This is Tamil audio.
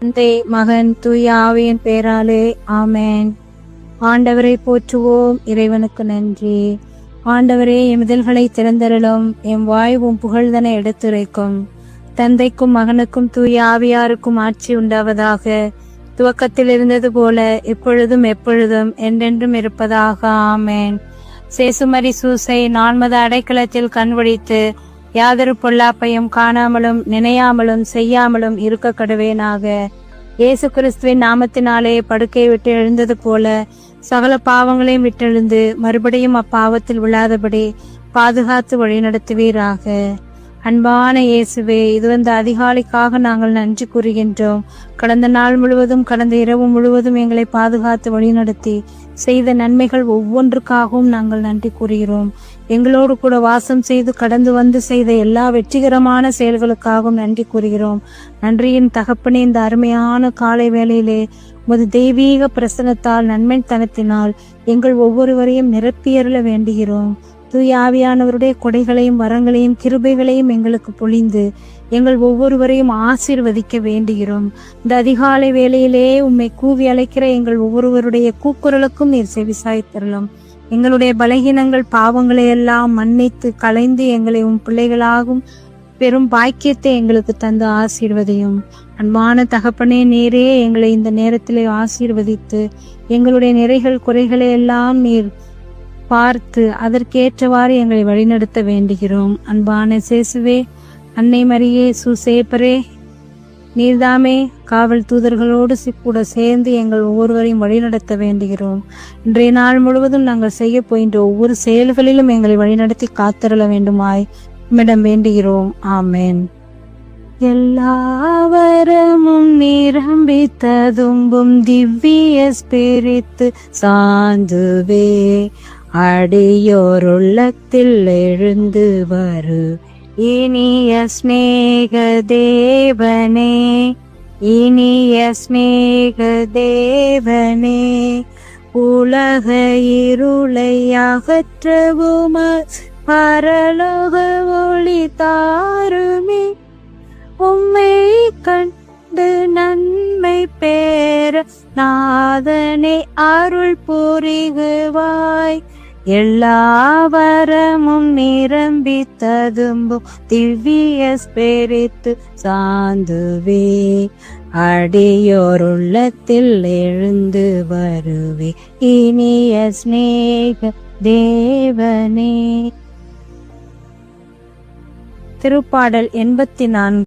தந்தை, மகன், தூய ஆவியின் பேராலே ஆமென். ஆண்டவரை போற்றுவோம். இறைவனுக்கு நன்றி. ஆண்டவரே, எமிதல்களை திறந்தருளும். எம் வாய்வும் புகழ்தனை எடுத்துரைக்கும். தந்தைக்கும் மகனுக்கும் தூய ஆவியாருக்கும் ஆட்சி உண்டாவதாக. துவக்கத்தில் இருந்தது போல இப்பொழுதும் எப்பொழுதும் என்றென்றும் இருப்பதாக. ஆமென். சேசுமரி சூசை நான்மத அடைக்கலத்தில் கண்விழித்து யாதொரு பொல்லாப்பையும் காணாமலும் நினையாமலும் செய்யாமலும் இருக்க கடவேனாக. இயேசு கிறிஸ்துவின் நாமத்தினாலே படுக்கையை விட்டு எழுந்தது போல சகல பாவங்களையும் விட்டெழுந்து மறுபடியும் அப்பாவத்தில் விழாதபடி பாதுகாத்து வழிநடத்துவீராக. அன்பான இயேசுவே, இது வந்த அதிகாலைக்காக நாங்கள் நன்றி கூறுகின்றோம். கடந்த நாள் முழுவதும், கடந்த இரவு முழுவதும் எங்களை பாதுகாத்து வழிநடத்தி செய்த நன்மைகள் ஒவ்வொன்றுக்காகவும் நாங்கள் நன்றி கூறுகிறோம். எங்களோடு கூட வாசம் செய்து கடந்து வந்து செய்த எல்லா வெற்றிகரமான செயல்களுக்காகவும் நன்றி கூறுகிறோம். நன்றியின் தகப்பனே, இந்த அருமையான காலை வேளையிலே உமது தெய்வீக பிரசனத்தால் நன்மைத்தனத்தினால் எங்கள் ஒவ்வொருவரையும் நிரப்பியருள வேண்டுகிறோம். தூய ஆவியானவருடைய கொடைகளையும் வரங்களையும் கிருபைகளையும் எங்களுக்கு பொழிந்து எங்கள் ஒவ்வொருவரையும் ஆசீர்வதிக்க வேண்டுகிறோம். இந்த அதிகாலை வேளையிலே உம்மை கூவி அழைக்கிற எங்கள் ஒவ்வொருவருடைய கூக்குரலுக்கும் நீர் செவிசாய்த்தருளும். எங்களுடைய பலகீனங்கள் பாவங்களை எல்லாம் மன்னித்து களைந்து எங்களை உம் பிள்ளைகளாகும் பெரும் பாக்கியத்தை எங்களுக்கு தந்து ஆசீர்வதியும். அன்பான தகப்பனே, நீரே எங்களை இந்த நேரத்திலே ஆசீர்வதித்து எங்களுடைய நிறைகள் குறைகளை எல்லாம் நீர் பார்த்து அதற்கேற்றவாறு எங்களை வழிநடத்த வேண்டுகிறோம். அன்பான சேசுவே, அன்னை மரியே, சூசேப்பரே, நீர்தாமே காவல் தூதர்களோடு கூட சேர்ந்து எங்கள் ஒவ்வொருவரையும் வழிநடத்த வேண்டுகிறோம். இன்றைய நாள் முழுவதும் நாங்கள் செய்ய போகின்ற ஒவ்வொரு செயல்களிலும் எங்களை வழிநடத்தி காத்தருள வேண்டுமாய் உம்மிடம் வேண்டுகிறோம். ஆமென். எல்லாவரமும் நிரம்பி ததும்பும் திவ்ய ஸ்பிரித்து சாந்துவே, அடியோருள்ளத்தில் எழுந்து வரு இனிய ஸ்நேக தேவனே, இனிய ஸ்நேக தேவனே, உலக இருளை அகற்றவும் பரலோக ஒளி தாருமே, உம்மை கண்டு நன்மை பேர நாதனை அருள் புரிகுவாய். எல்லாவரமும் நிரம்பி ததும்பும் திவ்ய ஸ்பிரித்து சாந்துவே, அடியோருள்ளத்தில் எழுந்து வருவே இனிய ஸ்நேக தேவனே. திருப்பாடல் 84.